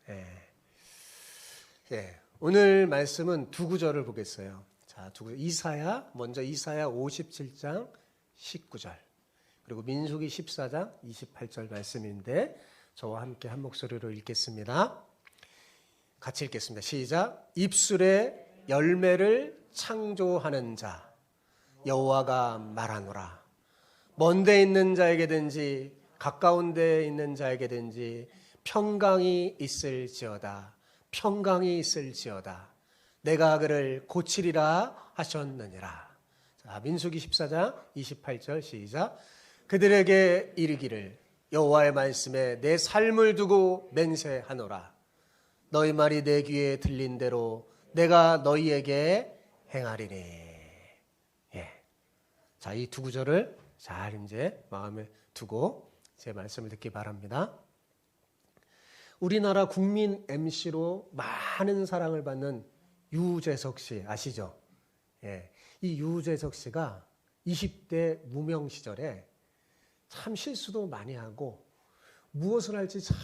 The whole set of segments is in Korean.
예. 예. 오늘 말씀은 두 구절을 보겠어요. 자, 먼저 이사야 57장 19절, 그리고 민수기 14장 28절 말씀인데 저와 함께 한 목소리로 읽겠습니다. 같이 읽겠습니다. 시작. 입술에 열매를 창조하는 자 여호와가 말하노라. 먼데 있는 자에게든지 가까운 데에 있는 자에게든지 평강이 있을지어다. 평강이 있을지어다. 내가 그를 고치리라 하셨느니라. 자, 민수기 14장 28절 시작. 그들에게 이르기를 여호와의 말씀에 내 삶을 두고 맹세하노라. 너희 말이 내 귀에 들린 대로 내가 너희에게 행하리니. 예. 자, 이 두 구절을 잘 이제 마음에 두고 제 말씀을 듣기 바랍니다. 우리나라 국민 MC로 많은 사랑을 받는 유재석 씨 아시죠? 예. 이 유재석 씨가 20대 무명 시절에 참 실수도 많이 하고 무엇을 할지 잘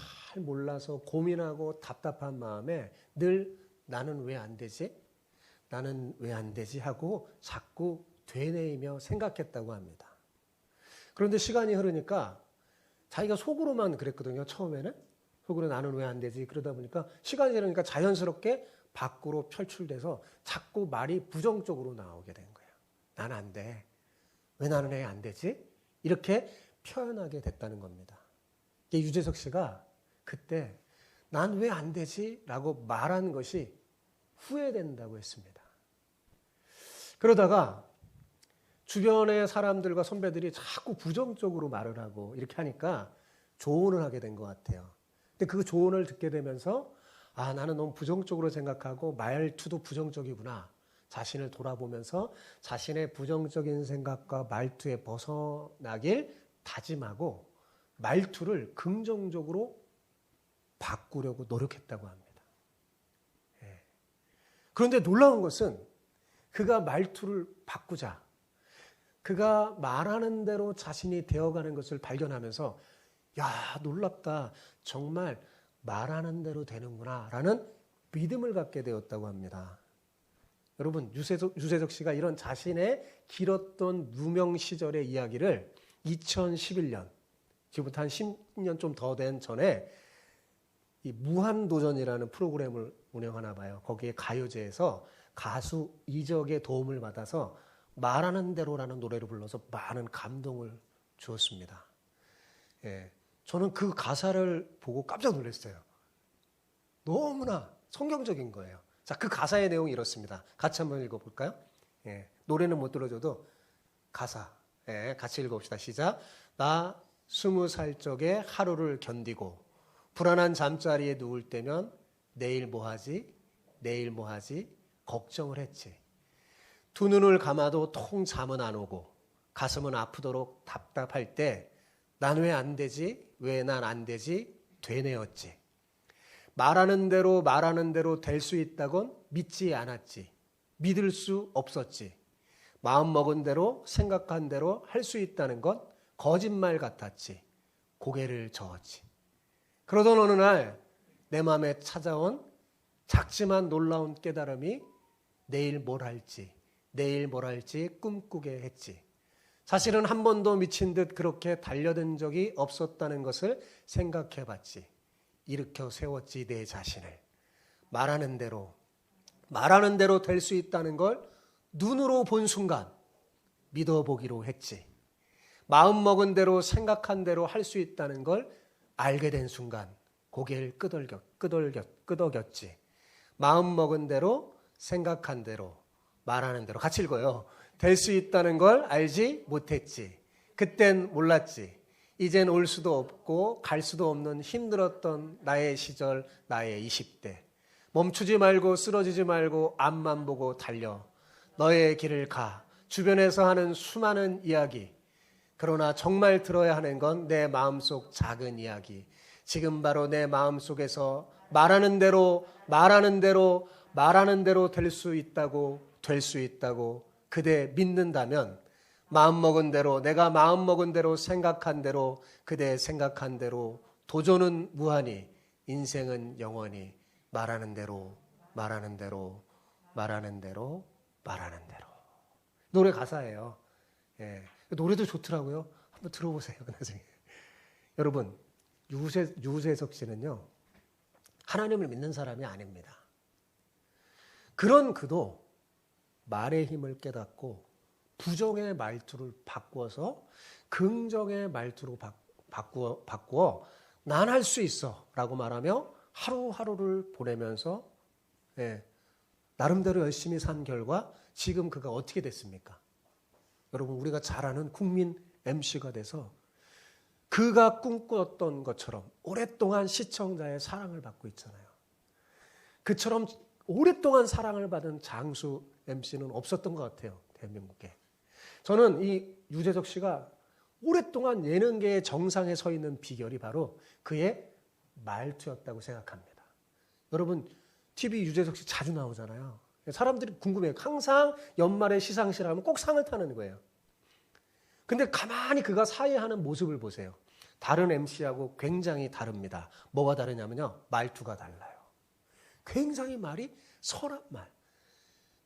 몰라서 고민하고 답답한 마음에 늘 나는 왜 안 되지? 나는 왜 안 되지? 하고 자꾸 되뇌이며 생각했다고 합니다. 그런데 시간이 흐르니까 자기가 속으로만 그랬거든요. 처음에는 속으로 나는 왜 안 되지? 그러다 보니까 시간이 지나니까 자연스럽게 밖으로 표출돼서 자꾸 말이 부정적으로 나오게 된 거예요. 난 안 돼. 왜 나는 왜 안 되지? 이렇게 표현하게 됐다는 겁니다. 유재석 씨가 그때 난 왜 안 되지? 라고 말한 것이 후회된다고 했습니다. 그러다가 주변의 사람들과 선배들이 자꾸 부정적으로 말을 하고 이렇게 하니까 조언을 하게 된 것 같아요. 근데 그 조언을 듣게 되면서 아, 나는 너무 부정적으로 생각하고 말투도 부정적이구나. 자신을 돌아보면서 자신의 부정적인 생각과 말투에 벗어나길 다짐하고 말투를 긍정적으로 바꾸려고 노력했다고 합니다. 예. 그런데 놀라운 것은 그가 말투를 바꾸자, 그가 말하는 대로 자신이 되어가는 것을 발견하면서 야, 놀랍다. 정말 말하는 대로 되는구나 라는 믿음을 갖게 되었다고 합니다. 여러분, 유재석 씨가 이런 자신의 길었던 무명 시절의 이야기를 2011년, 지금부터 한 10년 좀 더 된 전에 이 무한도전이라는 프로그램을 운영하나 봐요. 거기에 가요제에서 가수 이적의 도움을 받아서 말하는 대로라는 노래를 불러서 많은 감동을 주었습니다. 예, 저는 그 가사를 보고 깜짝 놀랐어요. 너무나 성경적인 거예요. 자, 그 가사의 내용이 이렇습니다. 같이 한번 읽어볼까요? 예, 노래는 못 들어줘도 가사, 예, 같이 읽어봅시다. 시작. 나 20살 적에 하루를 견디고 불안한 잠자리에 누울 때면 내일 뭐 하지? 내일 뭐 하지? 걱정을 했지. 두 눈을 감아도 통 잠은 안 오고 가슴은 아프도록 답답할 때 난 왜 안 되지? 왜 난 안 되지? 되뇌었지. 말하는 대로 될 수 있다곤 믿지 않았지. 믿을 수 없었지. 마음먹은 대로 생각한 대로 할 수 있다는 건 거짓말 같았지. 고개를 저었지. 그러던 어느 날 내 마음에 찾아온 작지만 놀라운 깨달음이 내일 뭘 할지 꿈꾸게 했지. 사실은 한 번도 미친 듯 그렇게 달려든 적이 없었다는 것을 생각해 봤지. 일으켜 세웠지 내 자신을. 말하는 대로 될 수 있다는 걸 눈으로 본 순간 믿어보기로 했지. 마음먹은 대로 생각한 대로 할 수 있다는 걸 알게 된 순간 고개를 끄덕였지. 마음먹은 대로 생각한 대로 말하는 대로 같이 읽어요. 될 수 있다는 걸 알지 못했지. 그땐 몰랐지. 이젠 올 수도 없고 갈 수도 없는 힘들었던 나의 시절, 나의 20대. 멈추지 말고 쓰러지지 말고 앞만 보고 달려. 너의 길을 가. 주변에서 하는 수많은 이야기. 그러나 정말 들어야 하는 건 내 마음속 작은 이야기. 지금 바로 내 마음속에서 말하는 대로 될 수 있다고 그대 믿는다면 마음먹은 대로 내가 마음먹은 대로 생각한 대로 그대 생각한 대로 도전은 무한히 인생은 영원히 말하는 대로 말하는 대로 말하는 대로 말하는 대로. 노래 가사예요. 예. 노래도 좋더라고요. 한번 들어보세요. 나중에. 여러분, 유재석 씨는요, 하나님을 믿는 사람이 아닙니다. 그런 그도 말의 힘을 깨닫고 부정의 말투를 바꾸어서 긍정의 말투로 바꾸어 난 할 수 있어 라고 말하며 하루하루를 보내면서 나름대로 열심히 산 결과 지금 그가 어떻게 됐습니까? 여러분, 우리가 잘 아는 국민 MC가 돼서 그가 꿈꿨던 것처럼 오랫동안 시청자의 사랑을 받고 있잖아요. 그처럼 오랫동안 사랑을 받은 장수 MC는 없었던 것 같아요. 대한민국에. 저는 이 유재석 씨가 오랫동안 예능계의 정상에 서 있는 비결이 바로 그의 말투였다고 생각합니다. 여러분, TV 유재석 씨 자주 나오잖아요. 사람들이 궁금해요. 항상 연말에 시상식 하면 꼭 상을 타는 거예요. 근데 가만히 그가 사회하는 모습을 보세요. 다른 MC하고 굉장히 다릅니다. 뭐가 다르냐면요, 말투가 달라요. 굉장히 말이 선한 말.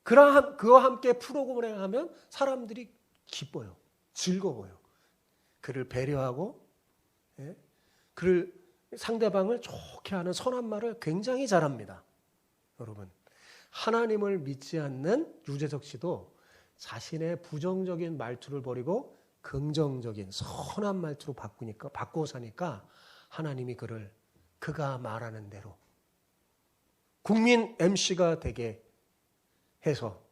그와 함께 프로그램을 하면 사람들이 기뻐요. 즐거워요. 그를 배려하고 그를 상대방을 좋게 하는 선한 말을 굉장히 잘합니다. 여러분, 하나님을 믿지 않는 유재석 씨도 자신의 부정적인 말투를 버리고 긍정적인 선한 말투로 바꾸어 사니까 하나님이 그를 그가 말하는 대로 국민 MC가 되게 해서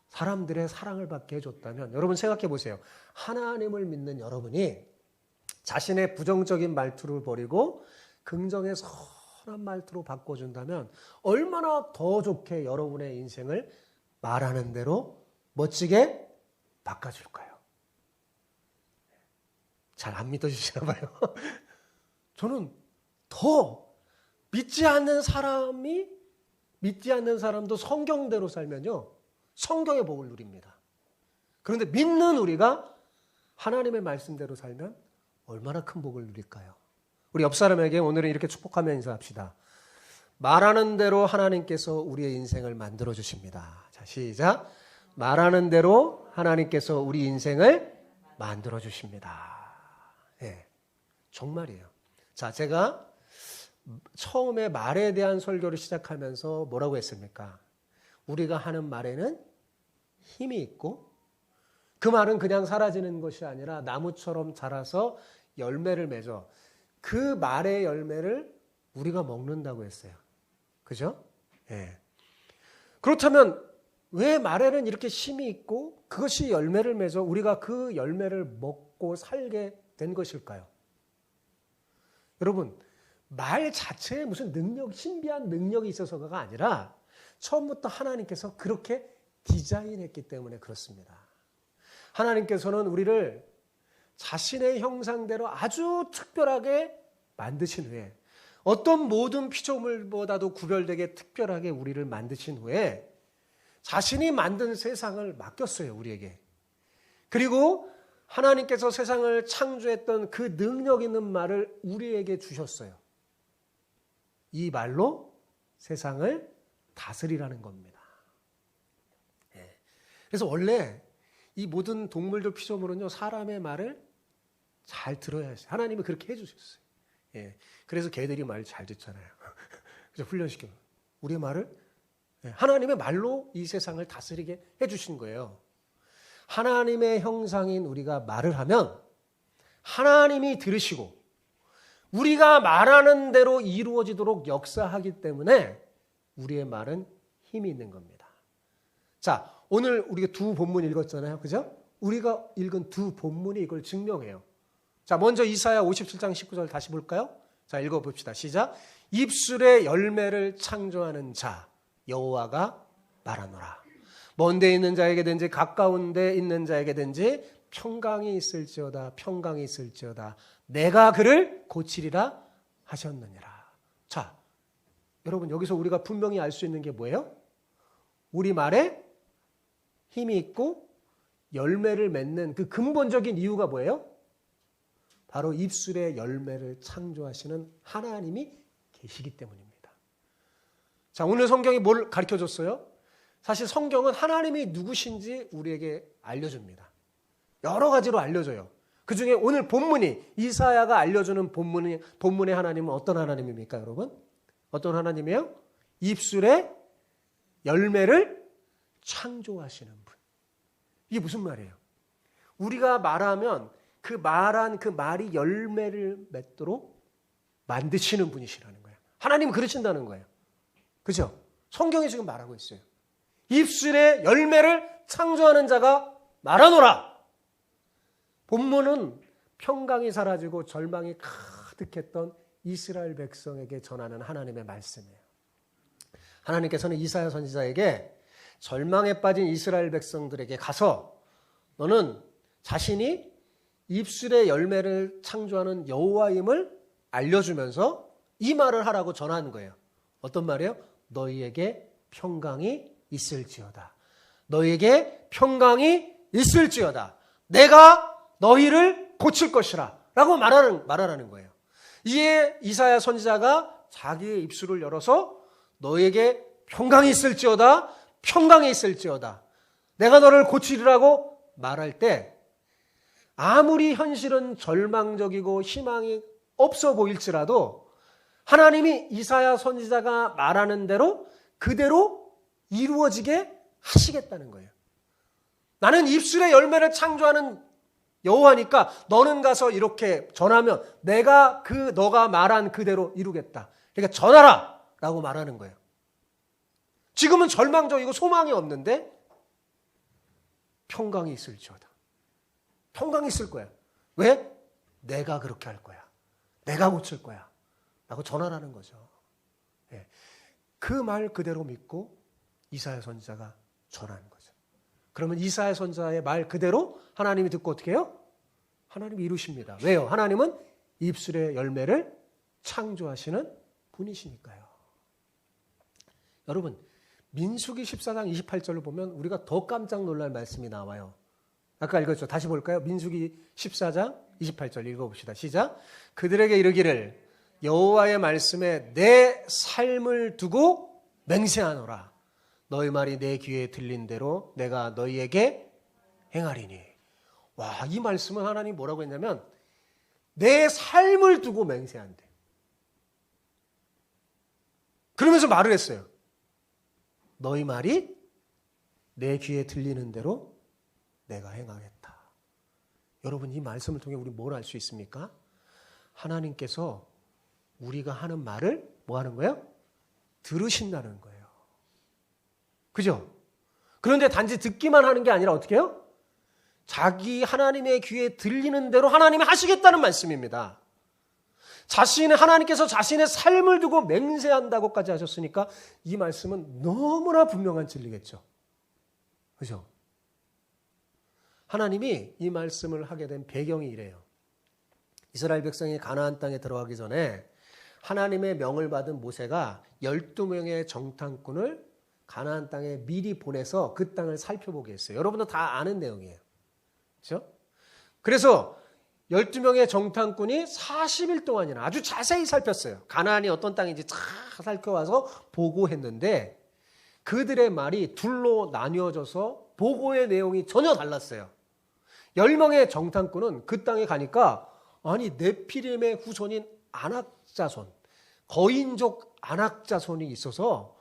사람들의 사랑을 받게 해줬다면, 여러분 생각해 보세요. 하나님을 믿는 여러분이 자신의 부정적인 말투를 버리고 긍정의 선한 말투로 바꿔준다면 얼마나 더 좋게 여러분의 인생을 말하는 대로 멋지게 바꿔줄까요? 잘 안 믿어주시나 봐요. 저는 더 믿지 않는 사람도 성경대로 살면요, 성경의 복을 누립니다. 그런데 믿는 우리가 하나님의 말씀대로 살면 얼마나 큰 복을 누릴까요? 우리 옆 사람에게 오늘은 이렇게 축복하며 인사합시다. 말하는 대로 하나님께서 우리의 인생을 만들어 주십니다. 자, 시작. 말하는 대로 하나님께서 우리 인생을 만들어 주십니다. 네, 정말이에요. 자, 제가 처음에 말에 대한 설교를 시작하면서 뭐라고 했습니까? 우리가 하는 말에는 힘이 있고 그 말은 그냥 사라지는 것이 아니라 나무처럼 자라서 열매를 맺어 그 말의 열매를 우리가 먹는다고 했어요. 그죠? 예. 그렇다면 왜 말에는 이렇게 힘이 있고 그것이 열매를 맺어 우리가 그 열매를 먹고 살게 된 것일까요? 여러분, 말 자체에 무슨 신비한 능력이 있어서가 아니라 처음부터 하나님께서 그렇게 디자인했기 때문에 그렇습니다. 하나님께서는 우리를 자신의 형상대로 아주 특별하게 만드신 후에, 어떤 모든 피조물보다도 구별되게 특별하게 우리를 만드신 후에 자신이 만든 세상을 맡겼어요, 우리에게. 그리고 하나님께서 세상을 창조했던 그 능력 있는 말을 우리에게 주셨어요. 이 말로 세상을 다스리라는 겁니다. 그래서 원래 이 모든 동물들 피조물은요, 사람의 말을 잘 들어야 했어요. 하나님이 그렇게 해주셨어요. 그래서 개들이 말 잘 듣잖아요. 그래서 훈련시켜. 우리의 말을, 하나님의 말로 이 세상을 다스리게 해주신 거예요. 하나님의 형상인 우리가 말을 하면 하나님이 들으시고 우리가 말하는 대로 이루어지도록 역사하기 때문에 우리의 말은 힘이 있는 겁니다. 자, 오늘 우리가 두 본문 읽었잖아요. 그죠? 우리가 읽은 두 본문이 이걸 증명해요. 자, 먼저 이사야 57장 19절 다시 볼까요? 자, 읽어봅시다. 시작. 입술의 열매를 창조하는 자 여호와가 말하노라. 먼데 있는 자에게든지 가까운 데 있는 자에게든지 평강이 있을지어다. 평강이 있을지어다. 내가 그를 고치리라 하셨느니라. 자, 여러분, 여기서 우리가 분명히 알 수 있는 게 뭐예요? 우리 말에 힘이 있고 열매를 맺는 그 근본적인 이유가 뭐예요? 바로 입술의 열매를 창조하시는 하나님이 계시기 때문입니다. 자, 오늘 성경이 뭘 가르쳐 줬어요? 사실 성경은 하나님이 누구신지 우리에게 알려줍니다. 여러 가지로 알려줘요. 그중에 오늘 본문이 이사야가 알려주는 본문의 하나님은 어떤 하나님입니까, 여러분? 어떤 하나님이에요? 입술에 열매를 창조하시는 분. 이게 무슨 말이에요? 우리가 말하면 그 말한 그 말이 열매를 맺도록 만드시는 분이시라는 거예요. 하나님은 그러신다는 거예요. 그죠? 성경이 지금 말하고 있어요. 입술에 열매를 창조하는 자가 말하노라. 본문은 평강이 사라지고 절망이 가득했던 이스라엘 백성에게 전하는 하나님의 말씀이에요. 하나님께서는 이사야 선지자에게 절망에 빠진 이스라엘 백성들에게 가서 너는 자신이 입술의 열매를 창조하는 여호와임을 알려주면서 이 말을 하라고 전하는 거예요. 어떤 말이에요? 너희에게 평강이 있을지어다. 너희에게 평강이 있을지어다. 내가 너희를 고칠 것이라 라고 말하라는 거예요. 이에 이사야 선지자가 자기의 입술을 열어서 너희에게 평강이 있을지어다. 평강이 있을지어다. 내가 너를 고치리라고 말할 때 아무리 현실은 절망적이고 희망이 없어 보일지라도 하나님이 이사야 선지자가 말하는 대로 그대로 이루어지게 하시겠다는 거예요. 나는 입술의 열매를 창조하는 여호와니까 너는 가서 이렇게 전하면 내가 너가 말한 그대로 이루겠다. 그러니까 전하라 라고 말하는 거예요. 지금은 절망적이고 소망이 없는데 평강이 있을지어다. 평강이 있을 거야. 왜? 내가 그렇게 할 거야. 내가 고칠 거야. 라고 전하라는 거죠. 예. 그 말 그대로 믿고 이사야 선지자가 전하는 거죠. 그러면 이사야 선지자의 말 그대로 하나님이 듣고 어떻게 해요? 하나님이 이루십니다. 왜요? 하나님은 입술의 열매를 창조하시는 분이시니까요. 여러분, 민수기 14장 28절을 보면 우리가 더 깜짝 놀랄 말씀이 나와요. 아까 읽었죠? 다시 볼까요? 민수기 14장 28절 읽어봅시다. 시작. 그들에게 이르기를 여호와의 말씀에 내 삶을 두고 맹세하노라. 너희 말이 내 귀에 들린 대로 내가 너희에게 행하리니. 와, 이 말씀은 하나님이 뭐라고 했냐면 내 삶을 두고 맹세한대. 그러면서 말을 했어요. 너희 말이 내 귀에 들리는 대로 내가 행하겠다. 여러분, 이 말씀을 통해 우리 뭘 알 수 있습니까? 하나님께서 우리가 하는 말을 뭐 하는 거예요? 들으신다는 거예요. 그죠? 그런데 단지 듣기만 하는 게 아니라 어떻게 해요? 자기 하나님의 귀에 들리는 대로 하나님이 하시겠다는 말씀입니다. 하나님께서 자신의 삶을 두고 맹세한다고까지 하셨으니까 이 말씀은 너무나 분명한 진리겠죠. 그죠? 하나님이 이 말씀을 하게 된 배경이 이래요. 이스라엘 백성이 가나안 땅에 들어가기 전에 하나님의 명을 받은 모세가 12명의 정탐꾼을 가나안 땅에 미리 보내서 그 땅을 살펴보게 했어요. 여러분도 다 아는 내용이에요. 그렇죠? 그래서 12명의 정탐꾼이 40일 동안이나 아주 자세히 살폈어요. 가나안이 어떤 땅인지 다 살펴와서 보고했는데 그들의 말이 둘로 나뉘어져서 보고의 내용이 전혀 달랐어요. 10명의 정탐꾼은 그 땅에 가니까 아니 네피림의 후손인 아낙자손, 거인족 아낙자손이 있어서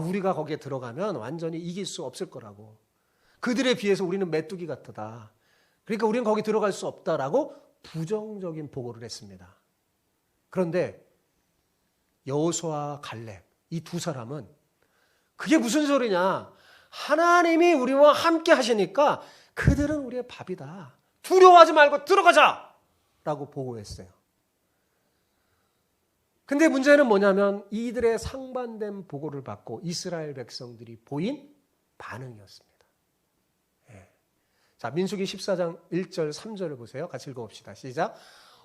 우리가 거기에 들어가면 완전히 이길 수 없을 거라고. 그들에 비해서 우리는 메뚜기 같다. 그러니까 우리는 거기 들어갈 수 없다라고 부정적인 보고를 했습니다. 그런데 여호수아와 갈렙 이 두 사람은 그게 무슨 소리냐. 하나님이 우리와 함께 하시니까 그들은 우리의 밥이다. 두려워하지 말고 들어가자! 라고 보고했어요. 근데 문제는 뭐냐면 이들의 상반된 보고를 받고 이스라엘 백성들이 보인 반응이었습니다. 예. 자, 민수기 14장 1절 3절을 보세요. 같이 읽어봅시다. 시작.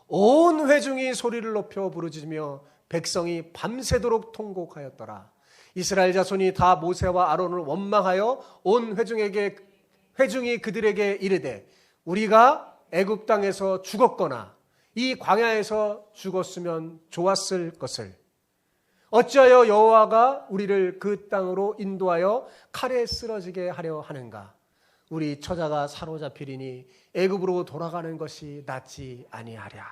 온 회중이 소리를 높여 부르짖으며 백성이 밤새도록 통곡하였더라. 이스라엘 자손이 다 모세와 아론을 원망하여 온 회중이 그들에게 이르되 우리가 애굽 땅에서 죽었거나 이 광야에서 죽었으면 좋았을 것을. 어찌하여 여호와가 우리를 그 땅으로 인도하여 칼에 쓰러지게 하려 하는가? 우리 처자가 사로잡히리니 애굽으로 돌아가는 것이 낫지 아니하랴.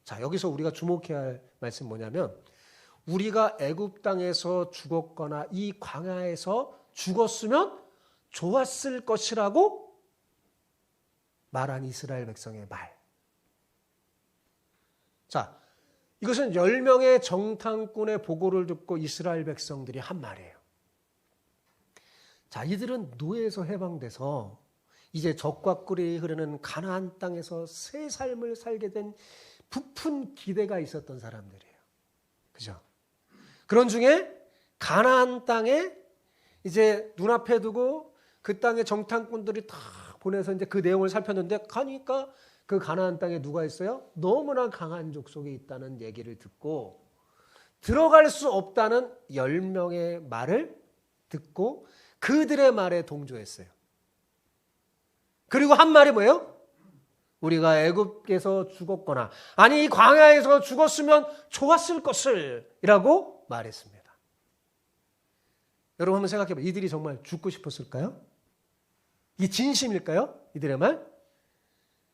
자, 여기서 우리가 주목해야 할 말씀 뭐냐면 우리가 애굽 땅에서 죽었거나 이 광야에서 죽었으면 좋았을 것이라고 말한 이스라엘 백성의 말. 자, 이것은 10명의 정탐꾼의 보고를 듣고 이스라엘 백성들이 한 말이에요. 자, 이들은 노예에서 해방돼서 이제 적과 꿀이 흐르는 가나안 땅에서 새 삶을 살게 된 부푼 기대가 있었던 사람들이에요. 그죠? 그런 중에 가나안 땅에 이제 눈앞에 두고 그 땅에 정탐꾼들이 다 보내서 이제 그 내용을 살폈는데 가니까 그 가나안 땅에 누가 있어요? 너무나 강한 족속이 있다는 얘기를 듣고 들어갈 수 없다는 10명의 말을 듣고 그들의 말에 동조했어요. 그리고 한 말이 뭐예요? 우리가 애굽에서 죽었거나 아니 이 광야에서 죽었으면 좋았을 것을 이라고 말했습니다. 여러분 한번 생각해 봐요. 이들이 정말 죽고 싶었을까요? 이게 진심일까요? 이들의 말?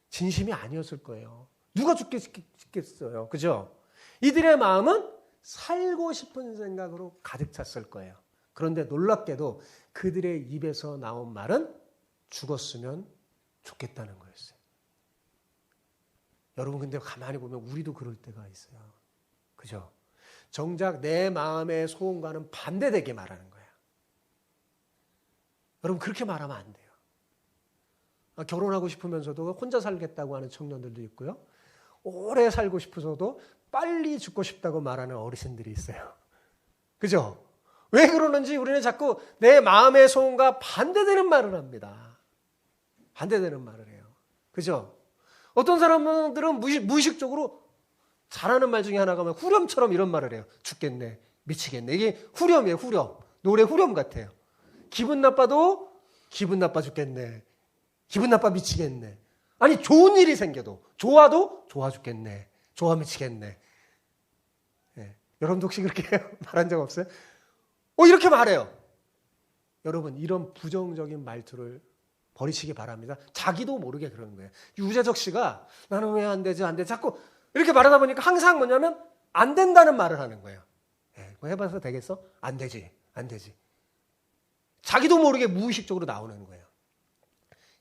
진심이 아니었을 거예요. 누가 죽겠어요. 그죠? 이들의 마음은 살고 싶은 생각으로 가득 찼을 거예요. 그런데 놀랍게도 그들의 입에서 나온 말은 죽었으면 좋겠다는 거였어요. 여러분 근데 가만히 보면 우리도 그럴 때가 있어요. 그죠? 정작 내 마음의 소원과는 반대되게 말하는 거예요. 여러분 그렇게 말하면 안 돼요. 결혼하고 싶으면서도 혼자 살겠다고 하는 청년들도 있고요. 오래 살고 싶어서도 빨리 죽고 싶다고 말하는 어르신들이 있어요. 그죠? 왜 그러는지 우리는 자꾸 내 마음의 소원과 반대되는 말을 합니다. 반대되는 말을 해요. 그죠? 어떤 사람들은 무의식적으로 잘하는 말 중에 하나가 후렴처럼 이런 말을 해요. 죽겠네, 미치겠네. 이게 후렴이에요, 후렴. 노래 후렴 같아요. 기분 나빠도 기분 나빠 죽겠네. 기분 나빠 미치겠네. 아니 좋은 일이 생겨도 좋아도 좋아 죽겠네. 좋아 미치겠네. 네. 여러분도 혹시 그렇게 말한 적 없어요? 이렇게 말해요. 여러분 이런 부정적인 말투를 버리시기 바랍니다. 자기도 모르게 그러는 거예요. 유재석 씨가 나는 왜 안 되지 안 되지 자꾸 이렇게 말하다 보니까 항상 뭐냐면 안 된다는 말을 하는 거예요. 네. 뭐 해봐서 되겠어? 안 되지. 안 되지. 자기도 모르게 무의식적으로 나오는 거예요.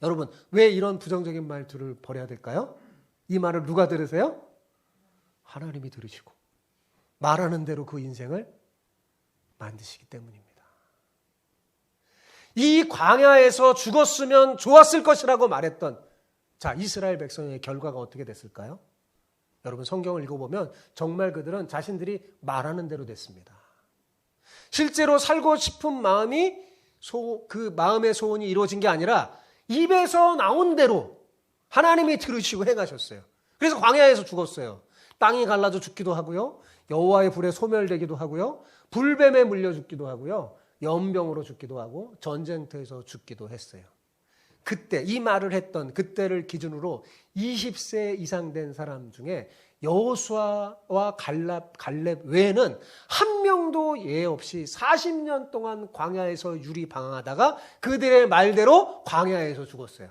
여러분 왜 이런 부정적인 말투를 버려야 될까요? 이 말을 누가 들으세요? 하나님이 들으시고 말하는 대로 그 인생을 만드시기 때문입니다. 이 광야에서 죽었으면 좋았을 것이라고 말했던 자 이스라엘 백성의 결과가 어떻게 됐을까요? 여러분 성경을 읽어보면 정말 그들은 자신들이 말하는 대로 됐습니다. 실제로 살고 싶은 마음이 그 마음의 소원이 이루어진 게 아니라 입에서 나온 대로 하나님이 들으시고 행하셨어요. 그래서 광야에서 죽었어요. 땅이 갈라져 죽기도 하고요. 여호와의 불에 소멸되기도 하고요. 불뱀에 물려 죽기도 하고요. 연병으로 죽기도 하고 전쟁터에서 죽기도 했어요. 그때 이 말을 했던 그때를 기준으로 20세 이상 된 사람 중에 여호수아와 갈렙 외에는 한 명도 예 없이 40년 동안 광야에서 유리방황하다가 그들의 말대로 광야에서 죽었어요.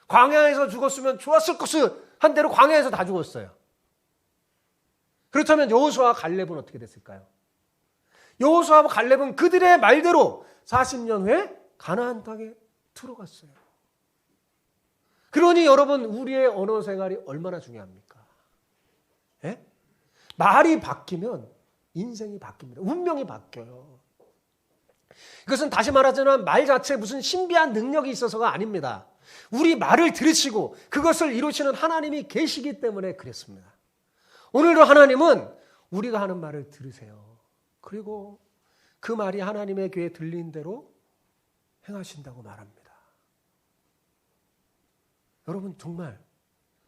광야에서 죽었으면 좋았을 것을 한 대로 광야에서 다 죽었어요. 그렇다면 여호수아와 갈렙은 어떻게 됐을까요? 여호수아와 갈렙은 그들의 말대로 40년 후에 가나안 땅에 들어갔어요. 그러니 여러분 우리의 언어 생활이 얼마나 중요합니까? 예? 말이 바뀌면 인생이 바뀝니다. 운명이 바뀌어요. 이것은 다시 말하자면 말 자체에 무슨 신비한 능력이 있어서가 아닙니다. 우리 말을 들으시고 그것을 이루시는 하나님이 계시기 때문에 그랬습니다. 오늘도 하나님은 우리가 하는 말을 들으세요. 그리고 그 말이 하나님의 귀에 들린 대로 행하신다고 말합니다. 여러분 정말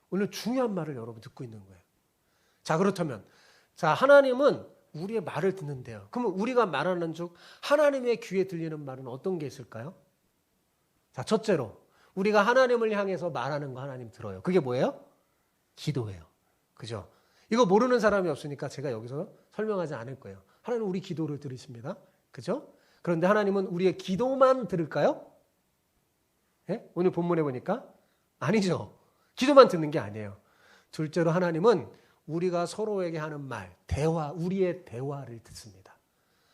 오늘 중요한 말을 여러분 듣고 있는 거예요. 자 그렇다면 하나님은 우리의 말을 듣는데요. 그러면 우리가 말하는 중 하나님의 귀에 들리는 말은 어떤 게 있을까요? 자 첫째로 우리가 하나님을 향해서 말하는 거 하나님 들어요. 그게 뭐예요? 기도예요. 그죠? 이거 모르는 사람이 없으니까 제가 여기서 설명하지 않을 거예요. 하나님은 우리 기도를 들으십니다. 그죠? 그런데 하나님은 우리의 기도만 들을까요? 예? 오늘 본문에 보니까 아니죠. 기도만 듣는 게 아니에요. 둘째로 하나님은 우리가 서로에게 하는 말, 대화, 우리의 대화를 듣습니다.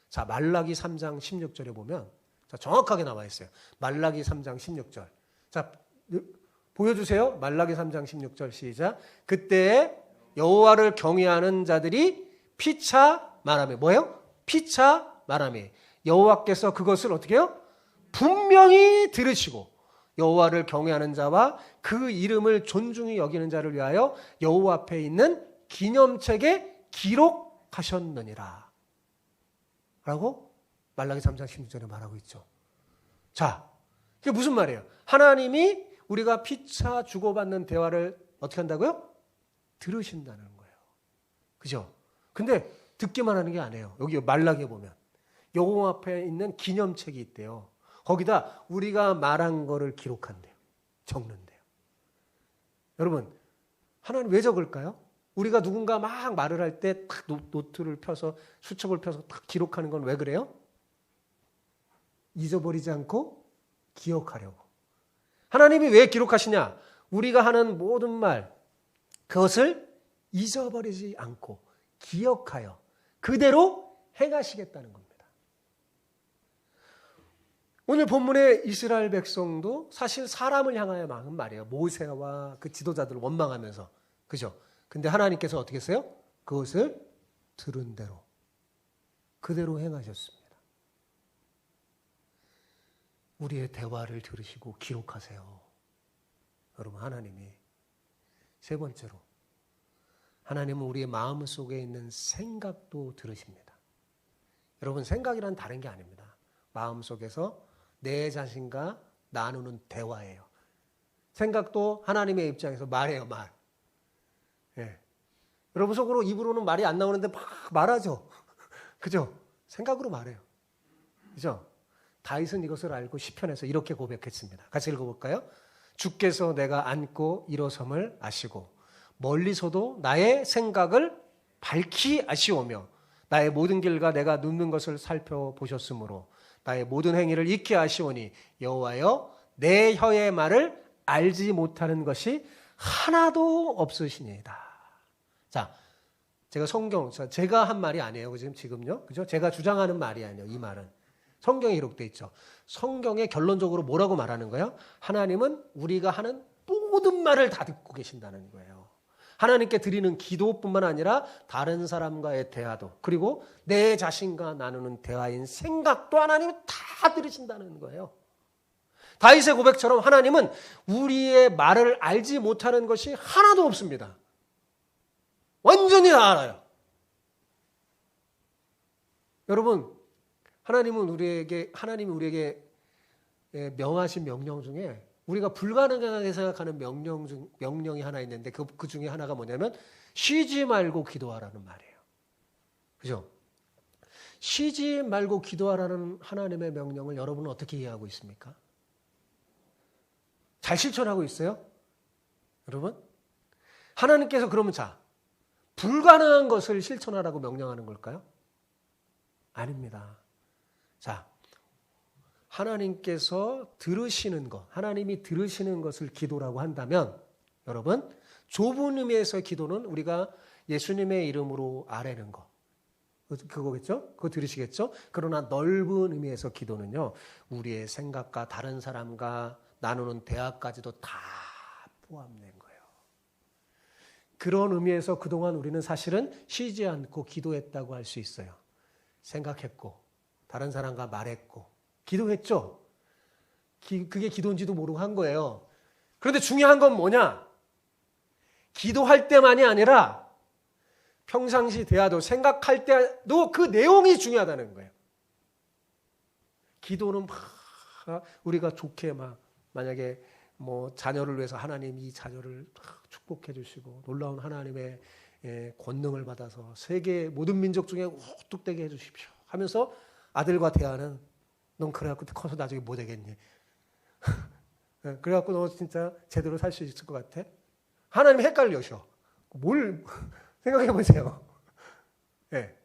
자, 말라기 3장 16절에 보면 자, 정확하게 나와 있어요. 말라기 3장 16절. 자, 보여주세요. 말라기 3장 16절 시작. 그때 여호와를 경외하는 자들이 피차 말하며 뭐예요? 피차 말하며 여호와께서 그것을 어떻게 해요? 분명히 들으시고 여호와를 경외하는 자와 그 이름을 존중히 여기는 자를 위하여 여호와 앞에 있는 기념책에 기록하셨느니라 라고 말라기 3장 16절에 말하고 있죠. 자, 이게 무슨 말이에요? 하나님이 우리가 피차 주고받는 대화를 어떻게 한다고요? 들으신다는 거예요. 그죠? 근데 듣기만 하는 게 아니에요. 여기 말라기에 보면 여호와 앞에 있는 기념책이 있대요. 거기다 우리가 말한 거를 기록한대요. 적는대요. 여러분, 하나님 왜 적을까요? 우리가 누군가 막 말을 할 때 탁 노트를 펴서 수첩을 펴서 탁 기록하는 건 왜 그래요? 잊어버리지 않고 기억하려고. 하나님이 왜 기록하시냐? 우리가 하는 모든 말 그것을 잊어버리지 않고 기억하여 그대로 행하시겠다는 겁니다. 오늘 본문의 이스라엘 백성도 사실 사람을 향하여 막은 말이에요. 모세와 그 지도자들을 원망하면서. 그죠? 근데 하나님께서 어떻게 했어요? 그것을 들은 대로 그대로 행하셨습니다. 우리의 대화를 들으시고 기록하세요. 여러분, 하나님이 세 번째로 하나님은 우리의 마음 속에 있는 생각도 들으십니다. 여러분, 생각이란 다른 게 아닙니다. 마음 속에서 내 자신과 나누는 대화예요. 생각도 하나님의 입장에서 말이에요, 말. 예. 여러분 속으로 입으로는 말이 안 나오는데 막 말하죠. 그죠? 생각으로 말해요. 그죠? 다윗은 이것을 알고 시편에서 이렇게 고백했습니다. 같이 읽어볼까요? 주께서 내가 앉고 일어섬을 아시고 멀리서도 나의 생각을 밝히 아시오며 나의 모든 길과 내가 눕는 것을 살펴보셨으므로 나의 모든 행위를 익히 아시오니 여호와여 내 혀의 말을 알지 못하는 것이 하나도 없으시니이다. 자, 제가 한 말이 아니에요. 지금요. 그죠? 제가 주장하는 말이 아니에요. 이 말은. 성경에 기록되어 있죠. 성경에 결론적으로 뭐라고 말하는 거예요? 하나님은 우리가 하는 모든 말을 다 듣고 계신다는 거예요. 하나님께 드리는 기도뿐만 아니라 다른 사람과의 대화도 그리고 내 자신과 나누는 대화인 생각도 하나님은 다 들으신다는 거예요. 다윗의 고백처럼 하나님은 우리의 말을 알지 못하는 것이 하나도 없습니다. 완전히 다 알아요. 여러분, 하나님이 우리에게 명하신 명령 중에 우리가 불가능하게 생각하는 명령이 하나 있는데 그 중에 하나가 뭐냐면 쉬지 말고 기도하라는 말이에요. 그죠? 쉬지 말고 기도하라는 하나님의 명령을 여러분은 어떻게 이해하고 있습니까? 잘 실천하고 있어요? 여러분? 하나님께서 그러면 불가능한 것을 실천하라고 명령하는 걸까요? 아닙니다. 자, 하나님께서 들으시는 것, 하나님이 들으시는 것을 기도라고 한다면 여러분, 좁은 의미에서의 기도는 우리가 예수님의 이름으로 아뢰는 것, 그거겠죠? 그거 들으시겠죠? 그러나 넓은 의미에서 기도는요, 우리의 생각과 다른 사람과 나누는 대화까지도 다 포함된 거예요. 그런 의미에서 그동안 우리는 사실은 쉬지 않고 기도했다고 할 수 있어요. 생각했고 다른 사람과 말했고 기도했죠. 그게 기도인지도 모르고 한 거예요. 그런데 중요한 건 뭐냐? 기도할 때만이 아니라 평상시 대화도 생각할 때도 그 내용이 중요하다는 거예요. 기도는 우리가 좋게 만약에 자녀를 위해서 하나님 이 자녀를 축복해 주시고 놀라운 하나님의 권능을 받아서 세계 모든 민족 중에 우뚝되게 해주십시오 하면서 아들과 대화는 넌 그래갖고 커서 나중에 뭐 되겠니? 그래갖고 너 진짜 제대로 살 수 있을 것 같아? 하나님 헷갈려셔. 뭘 생각해 보세요. 예.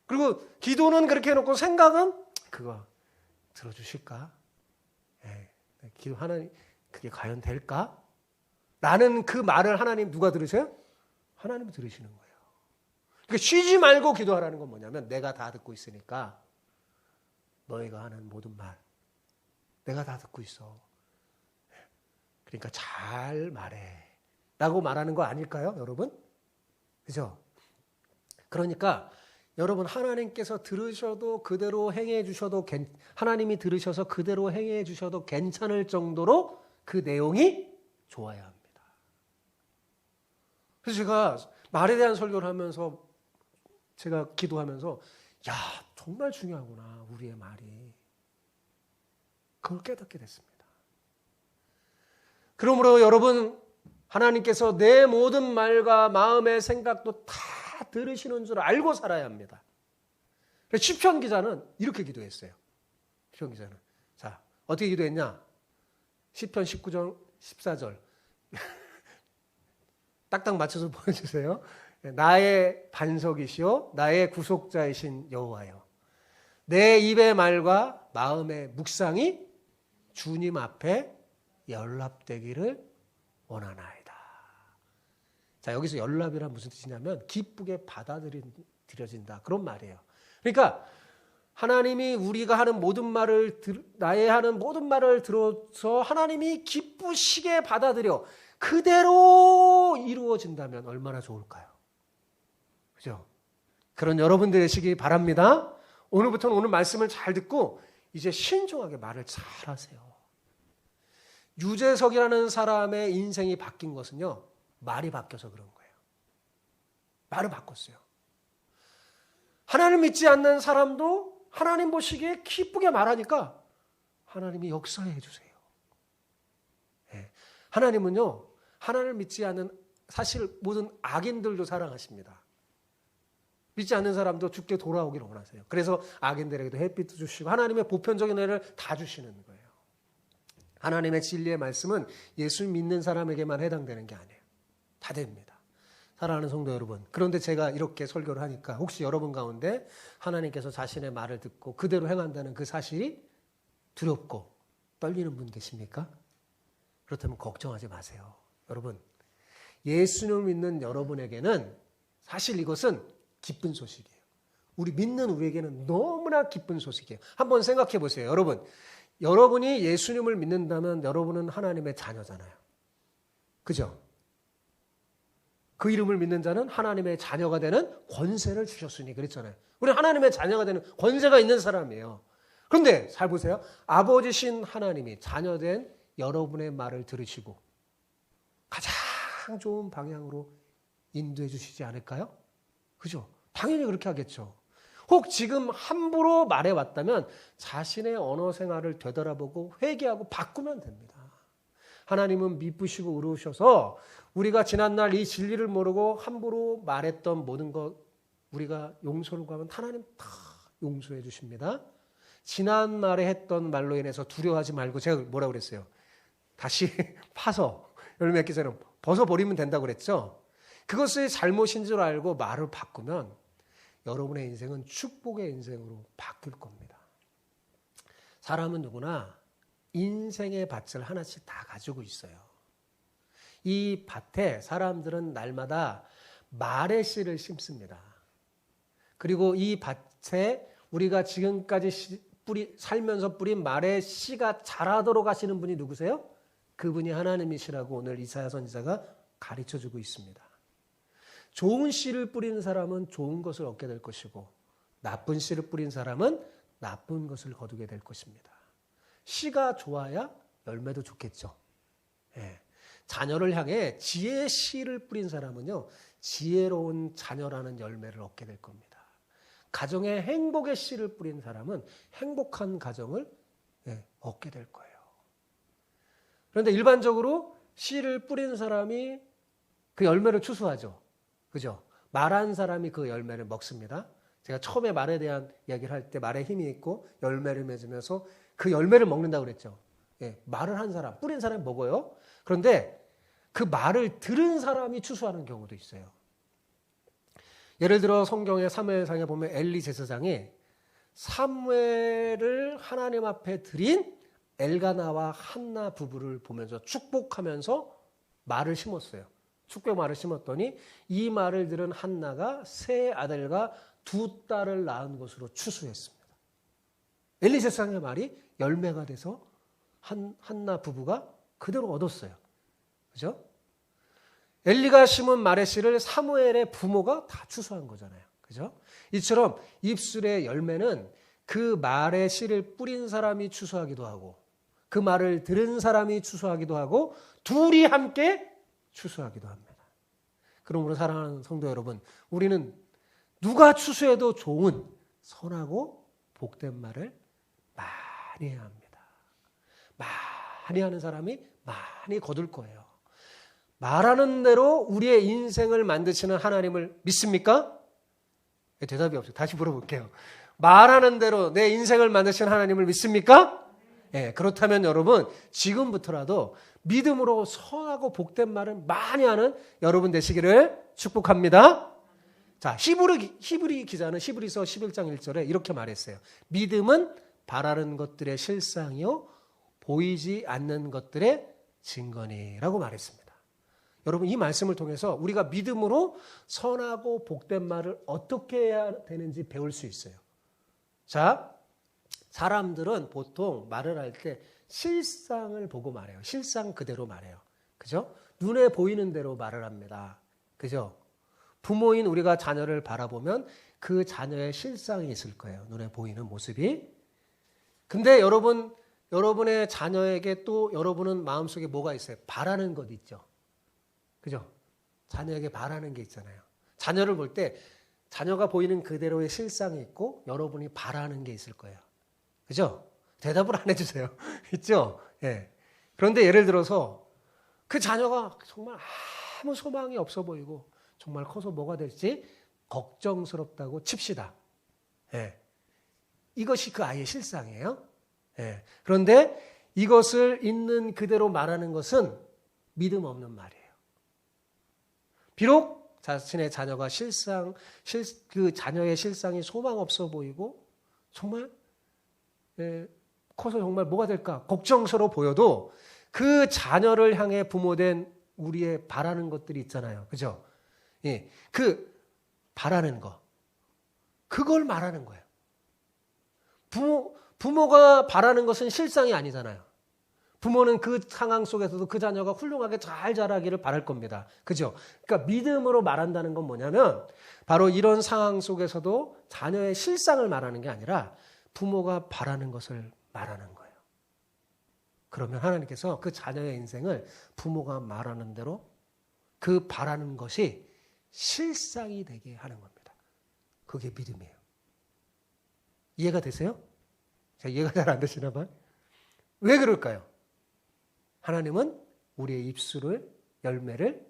그리고 기도는 그렇게 해놓고 생각은 그거 들어주실까? 예. 기도 하나님 그게 과연 될까? 라는 그 말을 하나님 누가 들으세요? 하나님이 들으시는 거예요. 그러니까 쉬지 말고 기도하라는 건 뭐냐면 내가 다 듣고 있으니까 너희가 하는 모든 말 내가 다 듣고 있어. 그러니까 잘 말해 라고 말하는 거 아닐까요, 여러분? 그죠? 그러니까 여러분 하나님께서 들으셔도 그대로 행해 주셔도 하나님이 들으셔서 그대로 행해 주셔도 괜찮을 정도로 그 내용이 좋아야 합니다. 그래서 제가 말에 대한 설교를 하면서 제가 기도하면서 야 정말 중요하구나 우리의 말이. 그걸 깨닫게 됐습니다. 그러므로 여러분 하나님께서 내 모든 말과 마음의 생각도 다 들으시는 줄 알고 살아야 합니다. 시편 기자는 이렇게 기도했어요. 시편 기자는 자 어떻게 기도했냐? 시편 19장 14절 딱딱 맞춰서 보여주세요. 나의 반석이시오 나의 구속자이신 여호와여 내 입의 말과 마음의 묵상이 주님 앞에 연락되기를 원하나이다. 자 여기서 연락이란 무슨 뜻이냐면 기쁘게 받아들여진다 그런 말이에요. 그러니까 하나님이 우리가 하는 모든 말을 나의 하는 모든 말을 들어서 하나님이 기쁘시게 받아들여 그대로 이루어진다면 얼마나 좋을까요? 그죠? 그런 여러분들 되시기 바랍니다. 오늘부터는 오늘 말씀을 잘 듣고 이제 신중하게 말을 잘 하세요. 유재석이라는 사람의 인생이 바뀐 것은요. 말이 바뀌어서 그런 거예요. 말을 바꿨어요. 하나님을 믿지 않는 사람도 하나님 보시기에 기쁘게 말하니까 하나님이 역사해 주세요. 네. 하나님은요. 하나님을 믿지 않는 사실 모든 악인들도 사랑하십니다. 믿지 않는 사람도 죽게 돌아오기를 원하세요. 그래서 악인들에게도 햇빛도 주시고 하나님의 보편적인 은혜를 다 주시는 거예요. 하나님의 진리의 말씀은 예수 믿는 사람에게만 해당되는 게 아니에요. 다 됩니다. 사랑하는 성도 여러분. 그런데 제가 이렇게 설교를 하니까 혹시 여러분 가운데 하나님께서 자신의 말을 듣고 그대로 행한다는 그 사실이 두렵고 떨리는 분 계십니까? 그렇다면 걱정하지 마세요. 여러분, 예수님을 믿는 여러분에게는 사실 이것은 기쁜 소식이에요. 우리 믿는 우리에게는 너무나 기쁜 소식이에요. 한번 생각해 보세요. 여러분이 예수님을 믿는다면 여러분은 하나님의 자녀잖아요. 그죠? 그 이름을 믿는 자는 하나님의 자녀가 되는 권세를 주셨으니 그랬잖아요. 우리 하나님의 자녀가 되는 권세가 있는 사람이에요. 그런데 잘 보세요. 아버지신 하나님이 자녀된 여러분의 말을 들으시고 가장 좋은 방향으로 인도해 주시지 않을까요? 그죠? 당연히 그렇게 하겠죠. 혹 지금 함부로 말해왔다면 자신의 언어 생활을 되돌아보고 회개하고 바꾸면 됩니다. 하나님은 미쁘시고 의로우셔서 우리가 지난날 이 진리를 모르고 함부로 말했던 모든 것 우리가 용서를 구하면 하나님 다 용서해 주십니다. 지난 말에 했던 말로 인해서 두려워하지 말고 제가 뭐라고 그랬어요? 다시 파서 열매 맺기 전에 벗어버리면 된다고 그랬죠? 그것이 잘못인 줄 알고 말을 바꾸면 여러분의 인생은 축복의 인생으로 바뀔 겁니다. 사람은 누구나 인생의 밭을 하나씩 다 가지고 있어요. 이 밭에 사람들은 날마다 말의 씨를 심습니다. 그리고 이 밭에 우리가 지금까지 살면서 뿌린 말의 씨가 자라도록 하시는 분이 누구세요? 그분이 하나님이시라고 오늘 이사야 선지자가 가르쳐주고 있습니다. 좋은 씨를 뿌리는 사람은 좋은 것을 얻게 될 것이고 나쁜 씨를 뿌린 사람은 나쁜 것을 거두게 될 것입니다. 씨가 좋아야 열매도 좋겠죠. 예. 자녀를 향해 지혜의 씨를 뿌린 사람은요. 지혜로운 자녀라는 열매를 얻게 될 겁니다. 가정에 행복의 씨를 뿌린 사람은 행복한 가정을 얻게 될 거예요. 그런데 일반적으로 씨를 뿌린 사람이 그 열매를 추수하죠. 그죠? 말한 사람이 그 열매를 먹습니다. 제가 처음에 말에 대한 이야기를 할 때 말에 힘이 있고 열매를 맺으면서 그 열매를 먹는다고 그랬죠. 예, 말을 한 사람, 뿌린 사람이 먹어요. 그런데 그 말을 들은 사람이 추수하는 경우도 있어요. 예를 들어 성경의 사무엘상에 보면 엘리 제사장이 사무엘을 하나님 앞에 드린 엘가나와 한나 부부를 보면서 축복하면서 말을 심었어요. 축복 말을 심었더니 이 말을 들은 한나가 세 아들과 두 딸을 낳은 것으로 추수했습니다. 엘리 제사장의 말이 열매가 돼서 한나 부부가 그대로 얻었어요. 그죠? 엘리가 심은 마레 씨를 사무엘의 부모가 다 추수한 거잖아요. 그죠? 이처럼 입술의 열매는 그 마레 씨를 뿌린 사람이 추수하기도 하고 그 말을 들은 사람이 추수하기도 하고 둘이 함께 추수하기도 합니다. 그러므로 사랑하는 성도 여러분, 우리는 누가 추수해도 좋은 선하고 복된 말을 많이 해야 합니다. 많이 하는 사람이 많이 거둘 거예요. 말하는 대로 우리의 인생을 만드시는 하나님을 믿습니까? 대답이 없어요. 다시 물어볼게요. 말하는 대로 내 인생을 만드시는 하나님을 믿습니까? 네, 그렇다면 여러분 지금부터라도 믿음으로 선하고 복된 말을 많이 하는 여러분 되시기를 축복합니다. 자, 히브리 기자는 히브리서 11장 1절에 이렇게 말했어요. 믿음은 바라는 것들의 실상이요 보이지 않는 것들의 증거니라고 말했습니다. 여러분 이 말씀을 통해서 우리가 믿음으로 선하고 복된 말을 어떻게 해야 되는지 배울 수 있어요. 자, 사람들은 보통 말을 할 때 실상을 보고 말해요. 실상 그대로 말해요. 그죠? 눈에 보이는 대로 말을 합니다. 그죠? 부모인 우리가 자녀를 바라보면 그 자녀의 실상이 있을 거예요. 눈에 보이는 모습이. 근데 여러분의 자녀에게 또 여러분은 마음속에 뭐가 있어요? 바라는 것 있죠. 그죠? 자녀에게 바라는 게 있잖아요. 자녀를 볼 때 자녀가 보이는 그대로의 실상이 있고 여러분이 바라는 게 있을 거예요. 그죠? 대답을 안 해주세요. 있죠? 예. 그런데 예를 들어서 그 자녀가 정말 아무 소망이 없어 보이고 정말 커서 뭐가 될지 걱정스럽다고 칩시다. 예. 이것이 그 아이의 실상이에요. 예. 그런데 이것을 있는 그대로 말하는 것은 믿음 없는 말이에요. 비록 자신의 자녀가 그 자녀의 실상이 소망 없어 보이고 정말 커서 정말 뭐가 될까 걱정스러워 보여도 그 자녀를 향해 부모된 우리의 바라는 것들이 있잖아요. 그죠? 예, 그 바라는 거 그걸 말하는 거예요. 부모가 바라는 것은 실상이 아니잖아요. 부모는 그 상황 속에서도 그 자녀가 훌륭하게 잘 자라기를 바랄 겁니다. 그죠? 그러니까 믿음으로 말한다는 건 뭐냐면 바로 이런 상황 속에서도 자녀의 실상을 말하는 게 아니라 부모가 바라는 것을 말하는 거예요. 그러면 하나님께서 그 자녀의 인생을 부모가 말하는 대로 그 바라는 것이 실상이 되게 하는 겁니다. 그게 믿음이에요. 이해가 되세요? 이해가 잘 안 되시나 봐요. 왜 그럴까요? 하나님은 우리의 입술을 열매를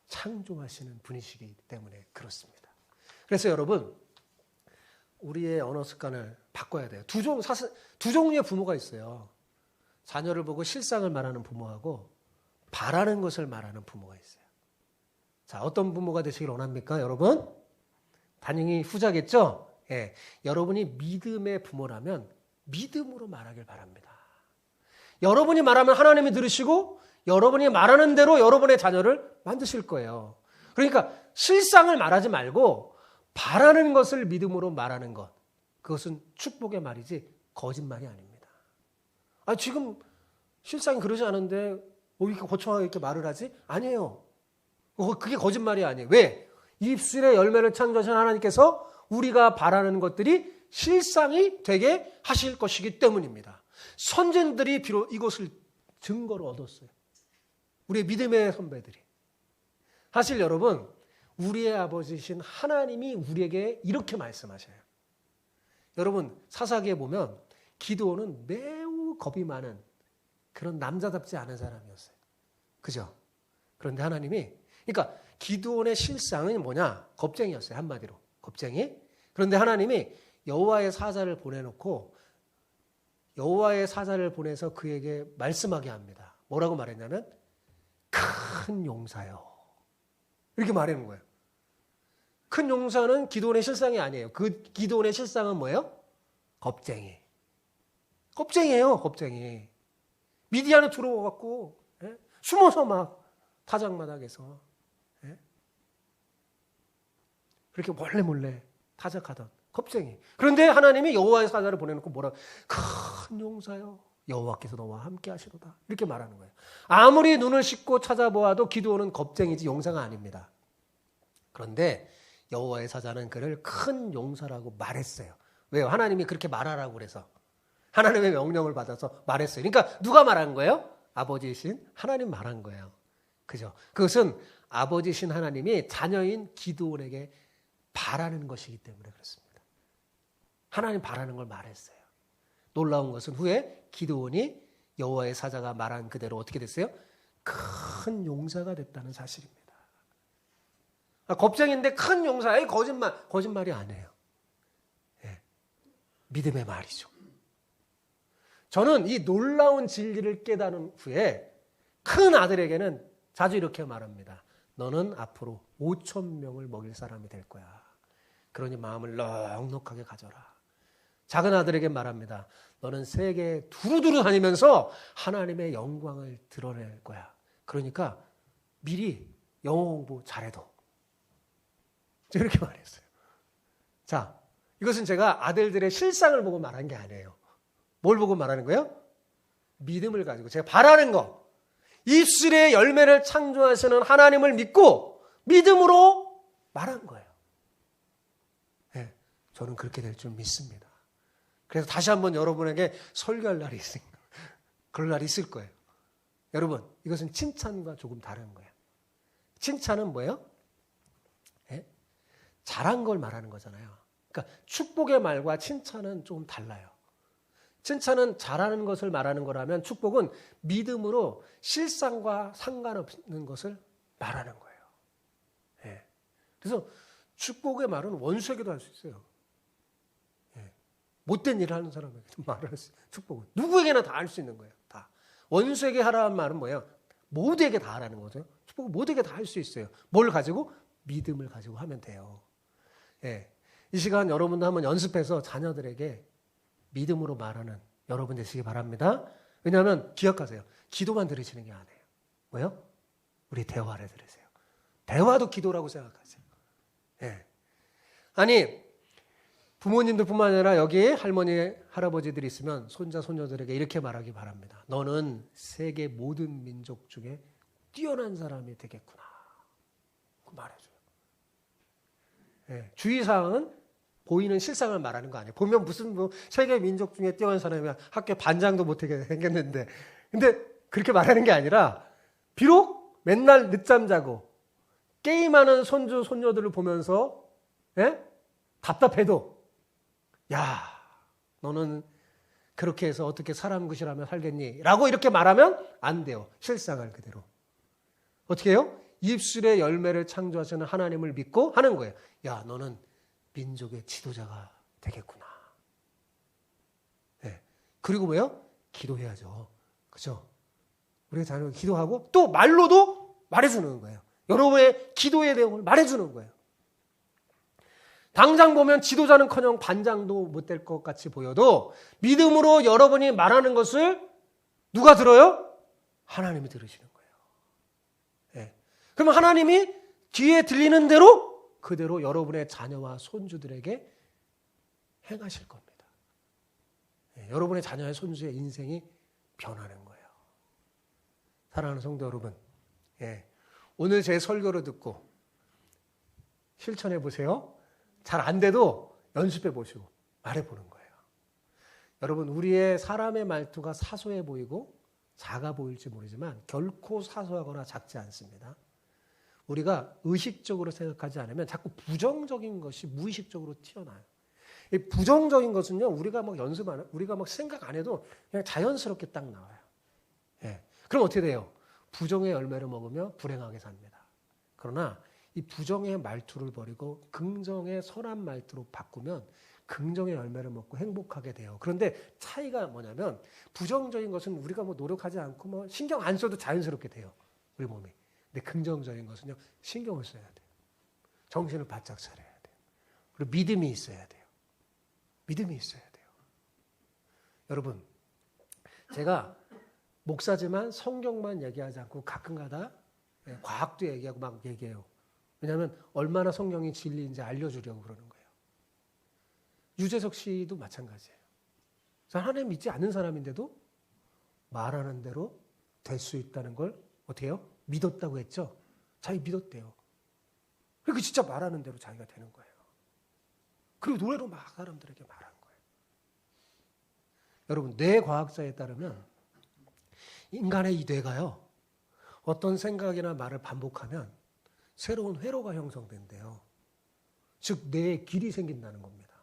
창조하시는 분이시기 때문에 그렇습니다. 그래서 여러분 우리의 언어 습관을 바꿔야 돼요. 두 종류의 부모가 있어요. 자녀를 보고 실상을 말하는 부모하고 바라는 것을 말하는 부모가 있어요. 자, 어떤 부모가 되시길 원합니까, 여러분? 당연히 후자겠죠? 예, 여러분이 믿음의 부모라면 믿음으로 말하길 바랍니다. 여러분이 말하면 하나님이 들으시고 여러분이 말하는 대로 여러분의 자녀를 만드실 거예요. 그러니까 실상을 말하지 말고 바라는 것을 믿음으로 말하는 것. 그것은 축복의 말이지 거짓말이 아닙니다. 아, 지금 실상이 그러지 않은데 왜 이렇게 고청하게 이렇게 말을 하지? 아니에요. 그게 거짓말이 아니에요. 왜? 입술의 열매를 창조하신 하나님께서 우리가 바라는 것들이 실상이 되게 하실 것이기 때문입니다. 선진들이 비록 이것을 증거로 얻었어요. 우리의 믿음의 선배들이. 사실 여러분, 우리의 아버지신 하나님이 우리에게 이렇게 말씀하셔요. 여러분, 사사기에 보면 기드온은 매우 겁이 많은 그런 남자답지 않은 사람이었어요. 그죠? 그런데 하나님이, 그러니까 기드온의 실상은 뭐냐? 겁쟁이였어요. 한마디로. 겁쟁이. 그런데 하나님이 여호와의 사자를 보내놓고 여호와의 사자를 보내서 그에게 말씀하게 합니다. 뭐라고 말했냐면 큰 용사요. 이렇게 말하는 거예요. 큰 용사는 기드온의 실상이 아니에요. 그 기드온의 실상은 뭐예요? 겁쟁이. 겁쟁이에요, 겁쟁이. 미디안에 들어와갖고 숨어서 막 타작마당에서 그렇게 몰래 타작하던 겁쟁이. 그런데 하나님이 여호와의 사자를 보내놓고 뭐라? 큰 용사요, 여호와께서 너와 함께 하시도다. 이렇게 말하는 거예요. 아무리 눈을 씻고 찾아보아도 기드온은 겁쟁이지 용사가 아닙니다. 그런데 여호와의 사자는 그를 큰 용사라고 말했어요. 왜요? 하나님이 그렇게 말하라고 그래서. 하나님의 명령을 받아서 말했어요. 그러니까 누가 말한 거예요? 아버지이신 하나님 말한 거예요. 그죠? 그것은 아버지이신 하나님이 자녀인 기드온에게 바라는 것이기 때문에 그렇습니다. 하나님 바라는 걸 말했어요. 놀라운 것은 후에 기드온이 여호와의 사자가 말한 그대로 어떻게 됐어요? 큰 용사가 됐다는 사실입니다. 겁쟁인데 큰 용사의 거짓말이 아니에요. 믿음의 말이죠. 저는 이 놀라운 진리를 깨달은 후에 큰 아들에게는 자주 이렇게 말합니다. 너는 앞으로 5,000명을 먹일 사람이 될 거야. 그러니 마음을 넉넉하게 가져라. 작은 아들에게 말합니다. 너는 세계에 두루두루 다니면서 하나님의 영광을 드러낼 거야. 그러니까 미리 영어 공부 잘해둬. 이렇게 말했어요. 자, 이것은 제가 아들들의 실상을 보고 말한 게 아니에요. 뭘 보고 말하는 거예요? 믿음을 가지고 제가 바라는 거. 입술의 열매를 창조하시는 하나님을 믿고 믿음으로 말한 거예요. 네, 저는 그렇게 될 줄 믿습니다. 그래서 다시 한번 여러분에게 설교할 날이 있습니다. 그럴 날이 있을 거예요. 여러분, 이것은 칭찬과 조금 다른 거예요. 칭찬은 뭐예요? 네? 잘한 걸 말하는 거잖아요. 그러니까 축복의 말과 칭찬은 조금 달라요. 칭찬은 잘하는 것을 말하는 거라면 축복은 믿음으로 실상과 상관없는 것을 말하는 거예요. 네. 그래서 축복의 말은 원수에게도 할 수 있어요. 네. 못된 일을 하는 사람에게도 말을 할 수 있어요. 축복은 누구에게나 다 할 수 있는 거예요. 다. 원수에게 하라는 말은 뭐예요? 모두에게 다 하라는 거죠. 축복은 모두에게 다 할 수 있어요. 뭘 가지고? 믿음을 가지고 하면 돼요. 네. 이 시간 여러분도 한번 연습해서 자녀들에게 믿음으로 말하는 여러분 되시기 바랍니다. 왜냐하면 기억하세요. 기도만 들으시는 게 아니에요. 뭐요? 우리 대화를 들으세요. 대화도 기도라고 생각하세요. 네. 아니, 부모님들뿐만 아니라 여기 할머니, 할아버지들이 있으면 손자, 손녀들에게 이렇게 말하기 바랍니다. 너는 세계 모든 민족 중에 뛰어난 사람이 되겠구나. 말해줘요. 네. 주의사항은 보이는 실상을 말하는 거 아니에요. 보면 무슨 세계 민족 중에 뛰어난 사람이 학교 반장도 못하게 생겼는데, 근데 그렇게 말하는 게 아니라 비록 맨날 늦잠 자고 게임하는 손주 손녀들을 보면서 답답해도 야, 너는 그렇게 해서 어떻게 사람 구실하며 살겠니? 라고 이렇게 말하면 안 돼요. 실상을 그대로. 어떻게 해요? 입술의 열매를 창조하시는 하나님을 믿고 하는 거예요. 야, 너는 민족의 지도자가 되겠구나. 네. 그리고 뭐예요? 기도해야죠. 그죠? 우리가 자녀가 기도하고 또 말로도 말해주는 거예요. 여러분의 기도의 내용을 말해주는 거예요. 당장 보면 지도자는커녕 반장도 못 될 것 같이 보여도 믿음으로 여러분이 말하는 것을 누가 들어요? 하나님이 들으시는 거예요. 네. 그러면 하나님이 뒤에 들리는 대로 그대로 여러분의 자녀와 손주들에게 행하실 겁니다. 네, 여러분의 자녀의 손주의 인생이 변하는 거예요. 사랑하는 성도 여러분, 오늘 제 설교를 듣고 실천해 보세요. 잘 안 돼도 연습해 보시고 말해 보는 거예요. 여러분, 우리의 사람의 말투가 사소해 보이고 작아 보일지 모르지만 결코 사소하거나 작지 않습니다. 우리가 의식적으로 생각하지 않으면 자꾸 부정적인 것이 무의식적으로 튀어나와요. 이 부정적인 것은요, 우리가 막 생각 안 해도 그냥 자연스럽게 딱 나와요. 그럼 어떻게 돼요? 부정의 열매를 먹으며 불행하게 삽니다. 그러나 이 부정의 말투를 버리고 긍정의 선한 말투로 바꾸면 긍정의 열매를 먹고 행복하게 돼요. 그런데 차이가 뭐냐면 부정적인 것은 우리가 노력하지 않고 신경 안 써도 자연스럽게 돼요. 우리 몸이. 근데 긍정적인 것은요, 신경을 써야 돼요. 정신을 바짝 차려야 돼요. 그리고 믿음이 있어야 돼요. 믿음이 있어야 돼요. 여러분, 제가 목사지만 성경만 얘기하지 않고 가끔가다 과학도 얘기하고 막 얘기해요. 왜냐하면 얼마나 성경이 진리인지 알려주려고 그러는 거예요. 유재석 씨도 마찬가지예요. 하나님 믿지 않는 사람인데도 말하는 대로 될 수 있다는 걸 어떻게 해요? 믿었다고 했죠? 자기 믿었대요. 그리고 진짜 말하는 대로 자기가 되는 거예요. 그리고 노래로 막 사람들에게 말한 거예요. 여러분, 뇌과학자에 따르면 인간의 이 뇌가요, 어떤 생각이나 말을 반복하면 새로운 회로가 형성된대요. 즉, 뇌에 길이 생긴다는 겁니다.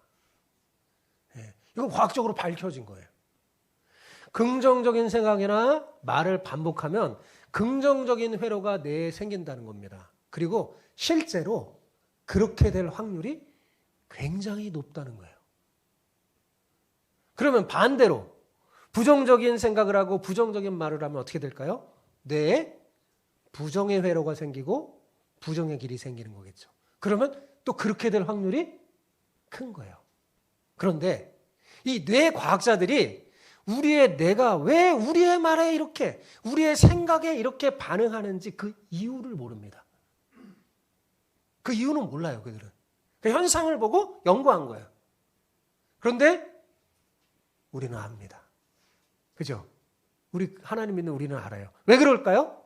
예, 이건 과학적으로 밝혀진 거예요. 긍정적인 생각이나 말을 반복하면 긍정적인 회로가 뇌에 생긴다는 겁니다. 그리고 실제로 그렇게 될 확률이 굉장히 높다는 거예요. 그러면 반대로 부정적인 생각을 하고 부정적인 말을 하면 어떻게 될까요? 뇌에 부정의 회로가 생기고 부정의 길이 생기는 거겠죠. 그러면 또 그렇게 될 확률이 큰 거예요. 그런데 이 뇌과학자들이 우리의 뇌가 왜 우리의 말에 이렇게, 우리의 생각에 이렇게 반응하는지 그 이유를 모릅니다. 그 이유는 몰라요, 그들은. 그 현상을 보고 연구한 거예요. 그런데 우리는 압니다. 그죠? 우리 하나님 믿는 우리는 알아요. 왜 그럴까요?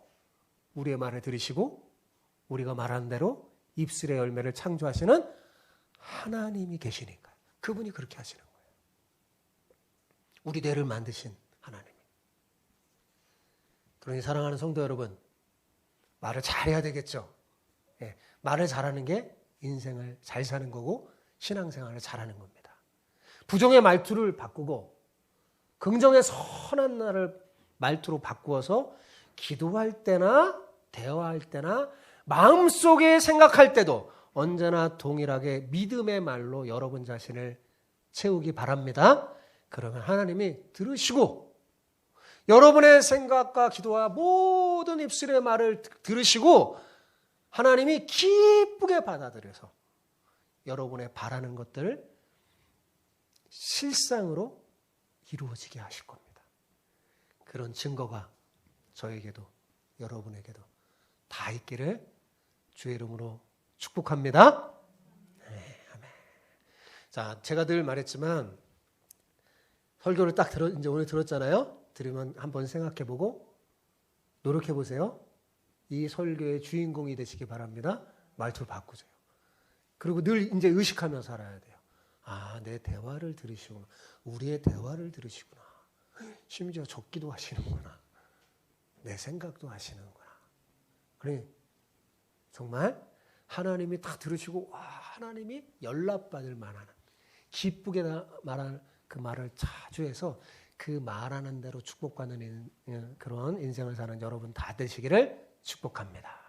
우리의 말을 들으시고 우리가 말하는 대로 입술의 열매를 창조하시는 하나님이 계시니까요. 그분이 그렇게 하시는 거예요. 우리 뇌를 만드신 하나님이. 그러니 사랑하는 성도 여러분, 말을 잘해야 되겠죠. 예, 말을 잘하는 게 인생을 잘 사는 거고 신앙생활을 잘하는 겁니다. 부정의 말투를 바꾸고 긍정의 선한 날을 말투로 바꾸어서 기도할 때나 대화할 때나 마음속에 생각할 때도 언제나 동일하게 믿음의 말로 여러분 자신을 채우기 바랍니다. 그러면 하나님이 들으시고 여러분의 생각과 기도와 모든 입술의 말을 들으시고 하나님이 기쁘게 받아들여서 여러분의 바라는 것들을 실상으로 이루어지게 하실 겁니다. 그런 증거가 저에게도 여러분에게도 다 있기를 주의 이름으로 축복합니다. 네, 아멘. 자, 제가 늘 말했지만 설교를 딱 이제 오늘 들었잖아요. 들으면 한번 생각해보고 노력해보세요. 이 설교의 주인공이 되시기 바랍니다. 말투를 바꾸세요. 그리고 늘 이제 의식하면서 살아야 돼요. 아, 내 대화를 들으시구나. 우리의 대화를 들으시구나. 심지어 적기도 하시는구나. 내 생각도 하시는구나. 그러니 정말 하나님이 다 들으시고 와, 하나님이 연락받을 만한 기쁘게 말하는 그 말을 자주 해서 그 말하는 대로 축복받는 그런 인생을 사는 여러분 다 되시기를 축복합니다.